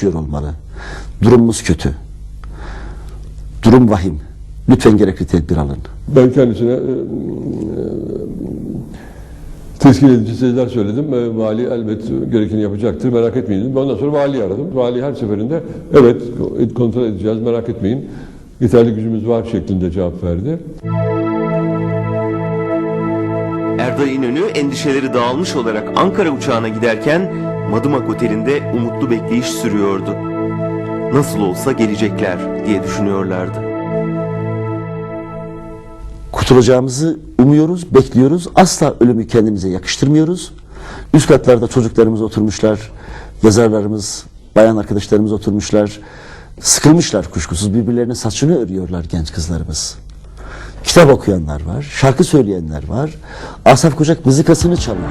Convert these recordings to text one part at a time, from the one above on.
yaşıyor olmalı. Durumumuz kötü. Durum vahim. Lütfen gerekli tedbir alın. Ben kendisine teskin edici sözler söyledim. Vali elbet gerekeni yapacaktır, merak etmeyin dedim. Ondan sonra valiyi aradım. Vali her seferinde evet kontrol edeceğiz, merak etmeyin, yeterli gücümüz var şeklinde cevap verdi. Erdal İnönü endişeleri dağılmış olarak Ankara uçağına giderken Madımak Oteli'nde umutlu bekleyiş sürüyordu. Nasıl olsa gelecekler diye düşünüyorlardı. Kurtulacağımızı umuyoruz, bekliyoruz. Asla ölümü kendimize yakıştırmıyoruz. Üst katlarda çocuklarımız oturmuşlar, yazarlarımız, bayan arkadaşlarımız oturmuşlar. Sıkılmışlar kuşkusuz, birbirlerine saçını örüyorlar genç kızlarımız. Kitap okuyanlar var, şarkı söyleyenler var. Asaf Kocak mızıkasını çalıyor.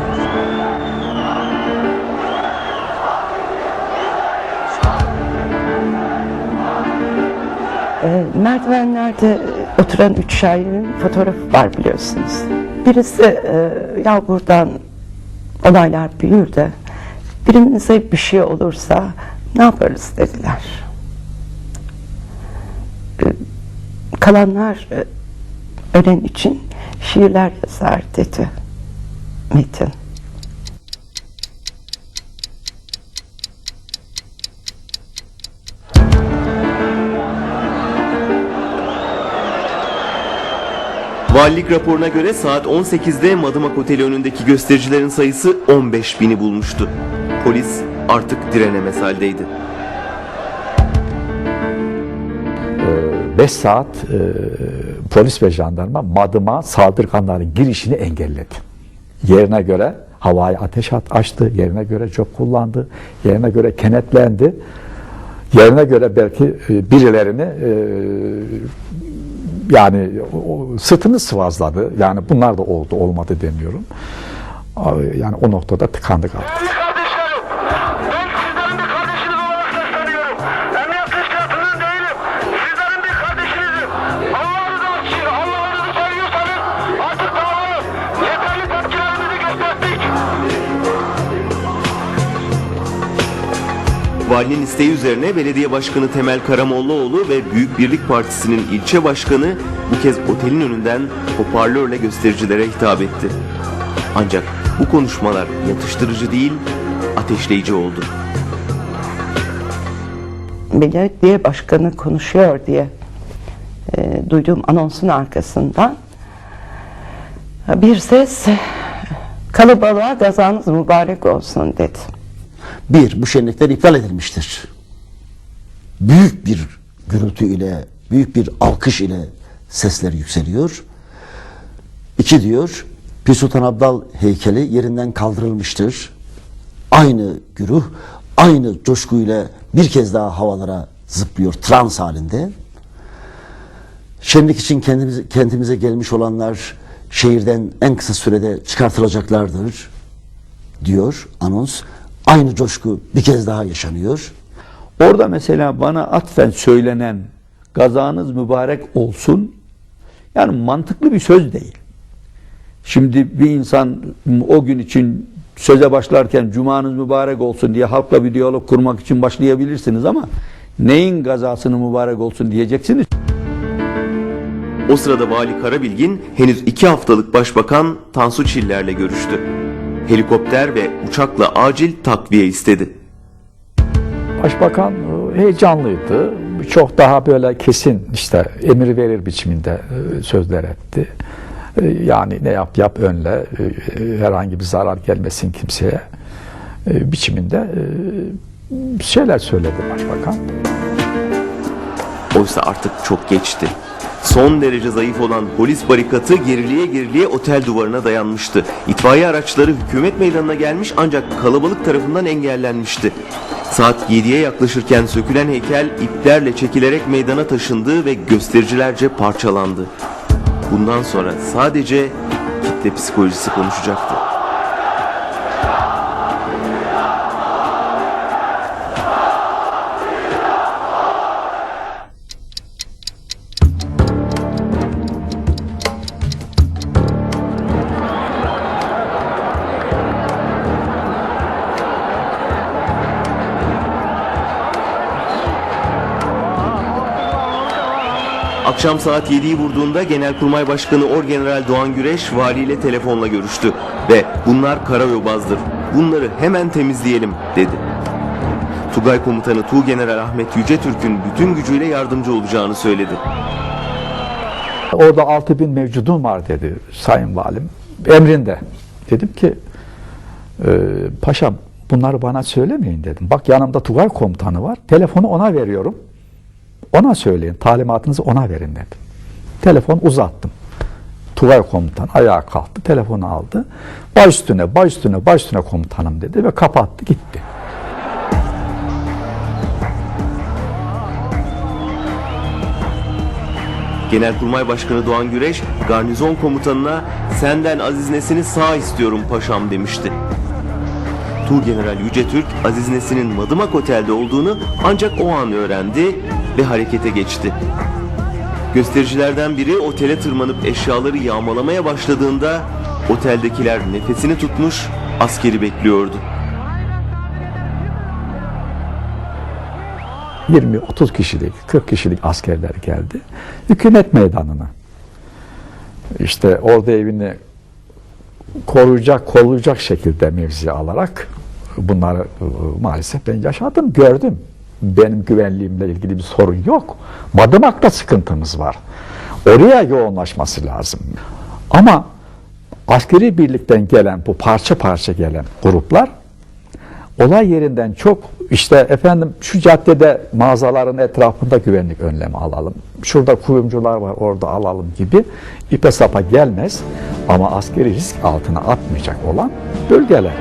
Merdivenlerde oturan 3 şairin fotoğrafı var biliyorsunuz. Birisi ya buradan olaylar büyür de birimize bir şey olursa ne yaparız dediler. Kalanlar ölen için şiirler yazar dedi Metin. Valilik raporuna göre saat 18'de Madımak Oteli önündeki göstericilerin sayısı 15.000'i bulmuştu. Polis artık direnemez haldeydi. 5 saat polis ve jandarma Madımak'a saldırganların girişini engelledi. Yerine göre havaya ateş açtı, yerine göre çok kullandı, yerine göre kenetlendi, yerine göre belki birilerini yani sırtını sıvazladı. Yani bunlar da oldu, olmadı demiyorum. Yani o noktada tıkandık artık. Valinin isteği üzerine belediye başkanı Temel Karamollaoğlu ve Büyük Birlik Partisi'nin ilçe başkanı bu kez otelin önünden hoparlörle göstericilere hitap etti. Ancak bu konuşmalar yatıştırıcı değil, ateşleyici oldu. Belediye başkanı konuşuyor diye duyduğum anonsun arkasından bir ses kalabalığa gazanız mübarek olsun dedi. Bir, bu şenlikler iptal edilmiştir. Büyük bir gürültü ile, büyük bir alkış ile sesler yükseliyor. İki diyor, Pir Sultan Abdal heykeli yerinden kaldırılmıştır. Aynı güruh, aynı coşkuyla bir kez daha havalara zıplıyor, trans halinde. Şenlik için kentimize gelmiş olanlar şehirden en kısa sürede çıkartılacaklardır diyor anons. Aynı coşku bir kez daha yaşanıyor. Orada mesela bana atfen söylenen gazanız mübarek olsun, yani mantıklı bir söz değil. Şimdi bir insan o gün için söze başlarken cumanız mübarek olsun diye halkla bir diyalog kurmak için başlayabilirsiniz ama neyin gazasını mübarek olsun diyeceksiniz. O sırada Vali Karabilgin henüz 2 haftalık Başbakan Tansu Çiller'le görüştü. Helikopter ve uçakla acil takviye istedi. Başbakan heyecanlıydı. Çok daha böyle kesin işte emir verir biçiminde sözler etti. Yani ne yap önle, herhangi bir zarar gelmesin kimseye biçiminde şeyler söyledi başbakan. Oysa artık çok geçti. Son derece zayıf olan polis barikatı gerileye otel duvarına dayanmıştı. İtfaiye araçları hükümet meydanına gelmiş ancak kalabalık tarafından engellenmişti. Saat 7'ye yaklaşırken sökülen heykel iplerle çekilerek meydana taşındı ve göstericilerce parçalandı. Bundan sonra sadece kitle psikolojisi konuşacaktı. Akşam saat 7'yi vurduğunda Genelkurmay Başkanı Orgeneral Doğan Güreş valiyle telefonla görüştü ve bunlar karayobazdır, bunları hemen temizleyelim dedi. Tugay Komutanı Tuğgeneral Ahmet Yücetürk'ün bütün gücüyle yardımcı olacağını söyledi. Orada 6.000 mevcudum var dedi Sayın Valim. Emrinde. Dedim ki paşam bunları bana söylemeyin dedim. Bak yanımda Tugay Komutanı var. Telefonu ona veriyorum. Ona söyleyin. Talimatınızı ona verin dedim. Telefon uzattım. Tugay Komutan ayağa kalktı. Telefonu aldı. Baş üstüne komutanım dedi ve kapattı gitti. Genelkurmay Başkanı Doğan Güreş, garnizon komutanına "Senden Aziz Nesin'i sağ istiyorum paşam" demişti. Tuğgeneral Yücetürk, Aziz Nesin'in Madımak Otel'de olduğunu ancak o an öğrendi ve harekete geçti. Göstericilerden biri otele tırmanıp eşyaları yağmalamaya başladığında oteldekiler nefesini tutmuş askeri bekliyordu. 20-30 kişilik, 40 kişilik askerler geldi. Hükümet meydanına. İşte orada evini koruyacak şekilde mevzi alarak bunları maalesef ben yaşadım, gördüm. Benim güvenliğimle ilgili bir sorun yok. Madımak'ta sıkıntımız var. Oraya yoğunlaşması lazım. Ama askeri birlikten gelen, bu parça parça gelen gruplar olay yerinden çok işte efendim şu caddede mağazaların etrafında güvenlik önlemi alalım. Şurada kuyumcular var orada alalım gibi ipe sapa gelmez ama askeri risk altına atmayacak olan bölgeler.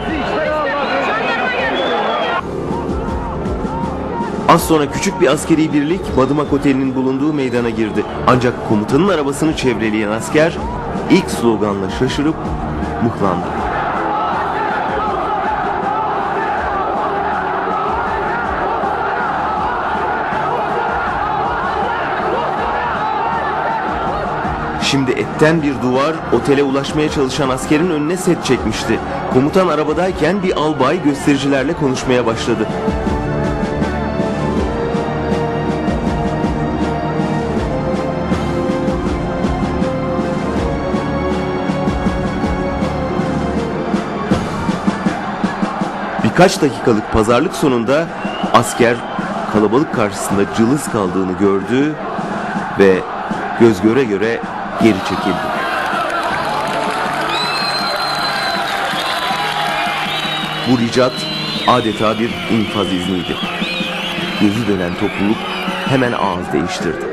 Az sonra küçük bir askeri birlik Madımak Oteli'nin bulunduğu meydana girdi. Ancak komutanın arabasını çevreleyen asker ilk sloganla şaşırıp mıhlandı. Şimdi etten bir duvar otele ulaşmaya çalışan askerin önüne set çekmişti. Komutan arabadayken bir albay göstericilerle konuşmaya başladı. Birkaç dakikalık pazarlık sonunda asker kalabalık karşısında cılız kaldığını gördü ve göz göre göre geri çekildi. Bu ricat adeta bir infaz izniydi. Gözü dönen topluluk hemen ağız değiştirdi.